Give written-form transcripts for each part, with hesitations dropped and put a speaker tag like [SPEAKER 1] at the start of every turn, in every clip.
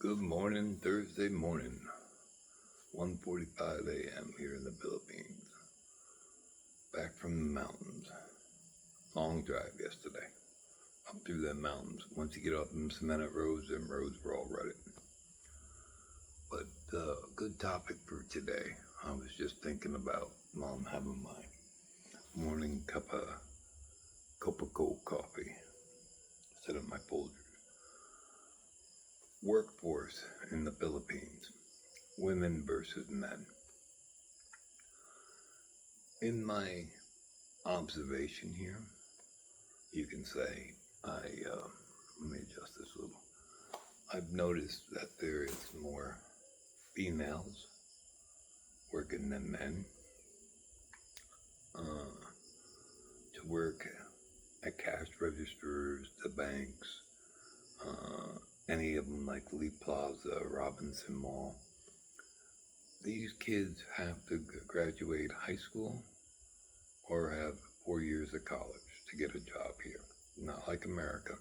[SPEAKER 1] Good morning, Thursday morning, 1:45 a.m. here in the Philippines. Back from the mountains. Long drive yesterday. Up through the mountains. Once you get up them cemented roads, them roads were all rutted. But good topic for today. I was just thinking about Mom having my morning cup of cold coffee. Set up my folder. Workforce in the Philippines. Women versus men. In my observation here, you can say, let me adjust this a little. I've noticed that there is more females working than men to work at cash registers, the banks, any of them like Lee Plaza, Robinson Mall. These kids have to graduate high school or have 4 years of college to get a job here. Not like America.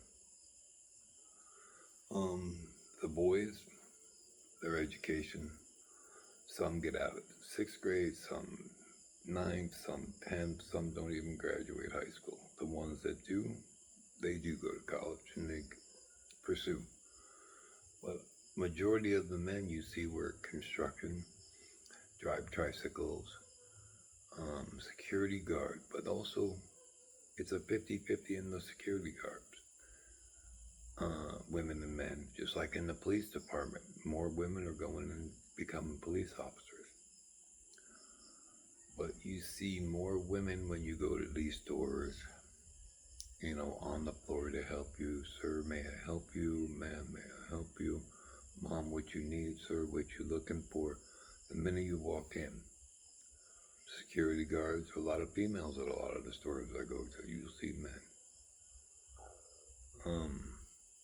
[SPEAKER 1] The boys, their education, some get out of 6th grade, some 9th, some 10th, some don't even graduate high school. The ones that do, they do go to college and they pursue. But majority of the men you see work construction, drive tricycles, security guard, but also it's a 50-50 in the security guards. Women and men, just like in the police department, more women are going and becoming police officers. But you see more women when you go to these stores, on the floor to help you. Sir, may I help you? Ma'am, may I help you? Mom, what you need? Sir, what you looking for? The minute you walk in, security guards, a lot of females at a lot of the stores I go to, you'll see men.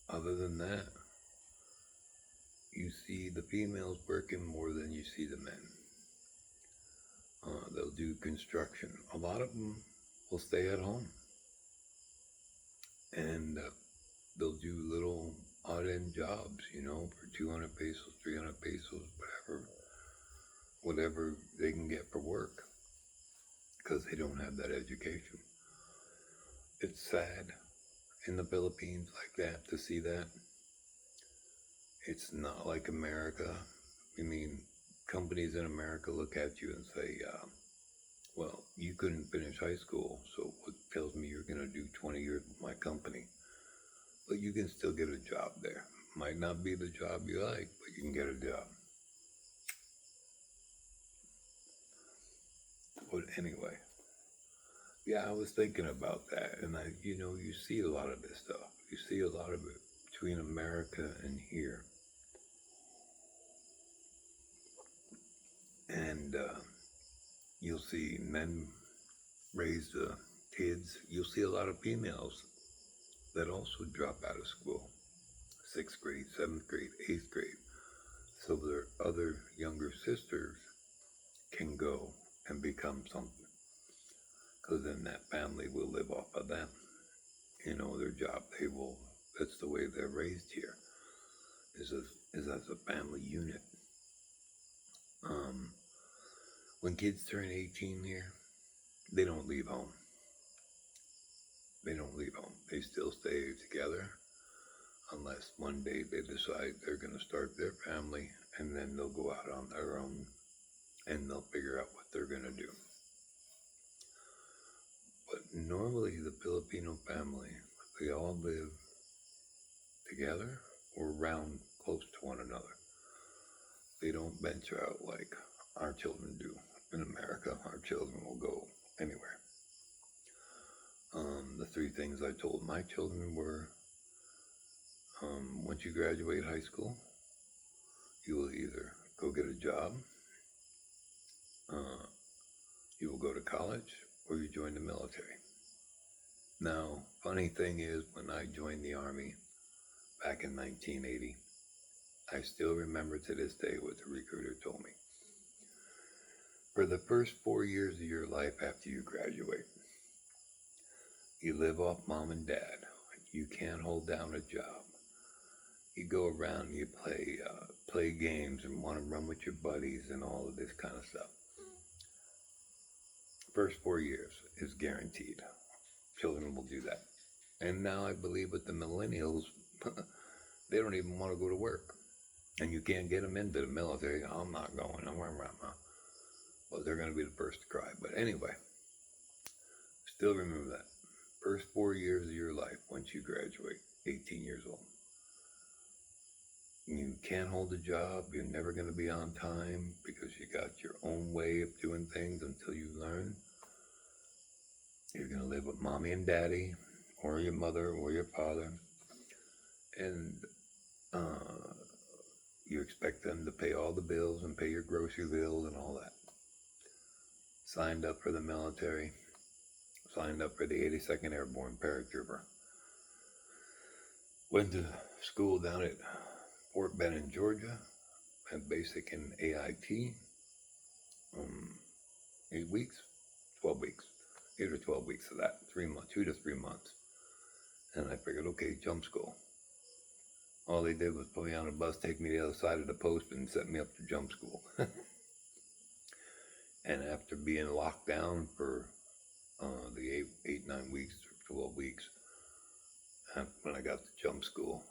[SPEAKER 1] Other than that, you see the females working more than you see the men. They'll do construction. A lot of them will stay at home. And they'll do little odd-end jobs, for 200 pesos, 300 pesos, whatever they can get for work, because they don't have that education. It's sad in the Philippines like that to see that. It's not like America. Companies in America look at you and say, well, you couldn't finish high school, so what tells me you're going to do 20 years with my company? But you can still get a job there. Might not be the job you like, but you can get a job. But anyway, yeah, I was thinking about that, and you see a lot of this stuff. You see a lot of it between America and here. And you'll see men raise kids. You'll see a lot of females that also drop out of school. 6th grade, 7th grade, 8th grade. So their other younger sisters can go and become something. Because then that family will live off of them. Their job, that's the way they're raised here, is as a family unit. When kids turn 18 here, they don't leave home. They still stay together unless one day they decide they're going to start their family, and then they'll go out on their own and they'll figure out what they're going to do. But normally the Filipino family, they all live together or around close to one another. They don't venture out like our children do. In America, our children will go anywhere. The 3 things I told my children were, once you graduate high school, you will either go get a job, you will go to college, or you join the military. Now, funny thing is, when I joined the Army back in 1980, I still remember to this day what the recruiter told me. For the first 4 years of your life after you graduate, you live off mom and dad. You can't hold down a job. you go around, you play games and want to run with your buddies and all of this kind of stuff. First 4 years is guaranteed. Children will do that. And now I believe with the millennials, they don't even want to go to work. And you can't get them into the military. I'm not going. Well, they're going to be the first to cry. But anyway, still remember that. First 4 years of your life, once you graduate, 18 years old. You can't hold a job. You're never going to be on time because you got your own way of doing things until you learn. You're going to live with mommy and daddy, or your mother, or your father. And you expect them to pay all the bills and pay your grocery bills and all that. Signed up for the military. Signed up for the 82nd Airborne Paratrooper. Went to school down at Fort Benning, Georgia. Had basic and AIT. 8 weeks, 12 weeks. 8 or 12 weeks of that. 3 months, 2 to 3 months. And I figured, okay, jump school. All they did was put me on a bus, take me to the other side of the post, and set me up for jump school. And after being locked down for the 9 weeks, or 12 weeks, when I got to jump school,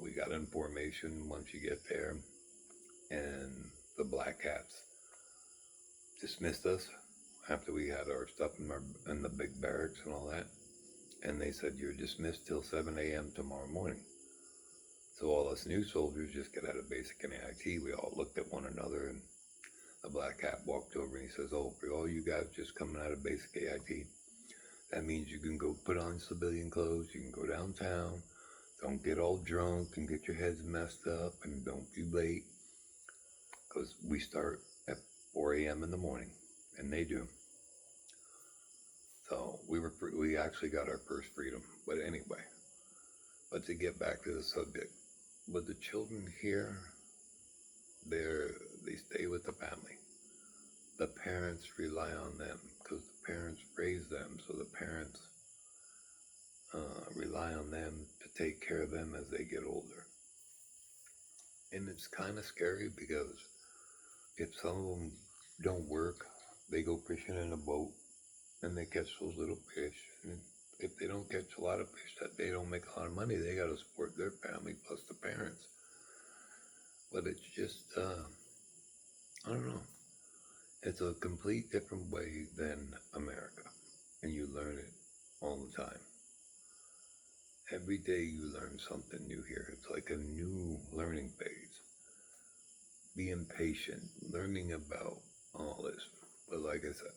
[SPEAKER 1] we got in formation once you get there, and the Black Hats dismissed us after we had our stuff in the big barracks and all that. And they said, you're dismissed till 7 a.m. tomorrow morning. So all us new soldiers just get out of basic and AIT. We all looked at one another, and the Black Hat walked over and he says, oh, for all you guys just coming out of basic AIT, that means you can go put on civilian clothes, you can go downtown, don't get all drunk and get your heads messed up, and don't be late, because we start at 4 a.m. in the morning, and they do. So we actually got our first freedom. But anyway, but to get back to the subject, with the children here, they stay with the family. The parents rely on them because the parents raise them, so the parents rely on them to take care of them as they get older. And it's kind of scary because if some of them don't work, they go fishing in a boat and they catch those little fish. And if they don't catch a lot of fish that day, don't make a lot of money, they got to support their family plus the parents. But it's just, I don't know. It's a complete different way than America, and you learn it all the time. Every day you learn something new here. It's like a new learning phase. Being patient, learning about all this. But like I said,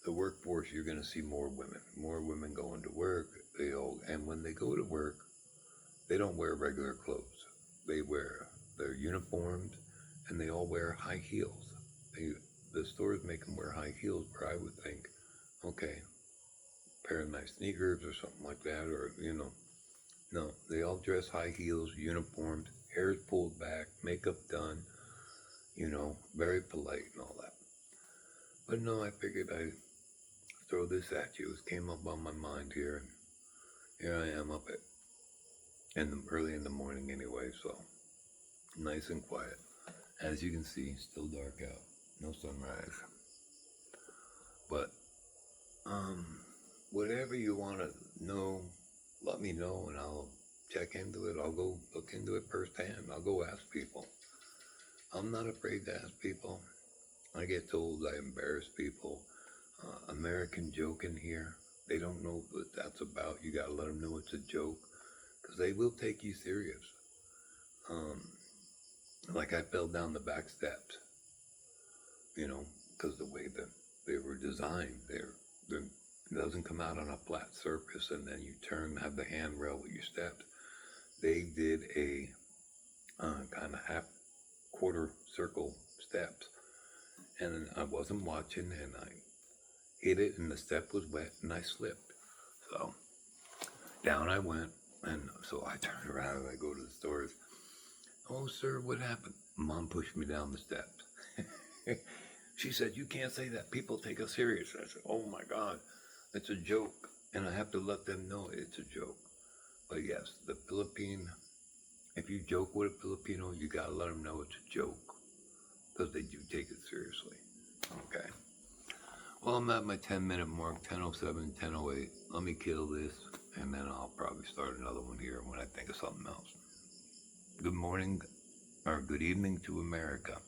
[SPEAKER 1] the workforce, you're going to see more women going to work. And when they go to work, they don't wear regular clothes. They're uniformed, and they all wear high heels. The stores make them wear high heels, where I would think, okay, a pair of nice sneakers or something like that, or, no, they all dress high heels, uniformed, hair's pulled back, makeup done, very polite and all that. But no, I figured I'd throw this at you. It came up on my mind here, and here I am up early in the morning anyway, so nice and quiet. As you can see, still dark out, no sunrise. But whatever you want to know, let me know, and I'll check into it. I'll go look into it firsthand. I'll go ask people. I'm not afraid to ask people. I get told I embarrass people. American joke in here. They don't know what that's about. You got to let them know it's a joke, because they will take you serious. Like I fell down the back steps, because the way that they were designed, it doesn't come out on a flat surface and then you turn, have the handrail with your steps. They did a kind of half quarter circle steps, and I wasn't watching, and I hit it, and the step was wet, and I slipped. So down I went, and so I turned around and I go to the stores. Oh, sir, what happened? Mom pushed me down the steps. She said, you can't say that. People take us serious. I said, oh my God, it's a joke. And I have to let them know it's a joke. But yes, the Philippine If you joke with a Filipino, you gotta let them know it's a joke, because they do take it seriously. Okay. Well, I'm at my 10-minute mark, 10:07, 10:08. Let me kill this, and then I'll probably start another one here when I think of something else. Good morning, or good evening to America.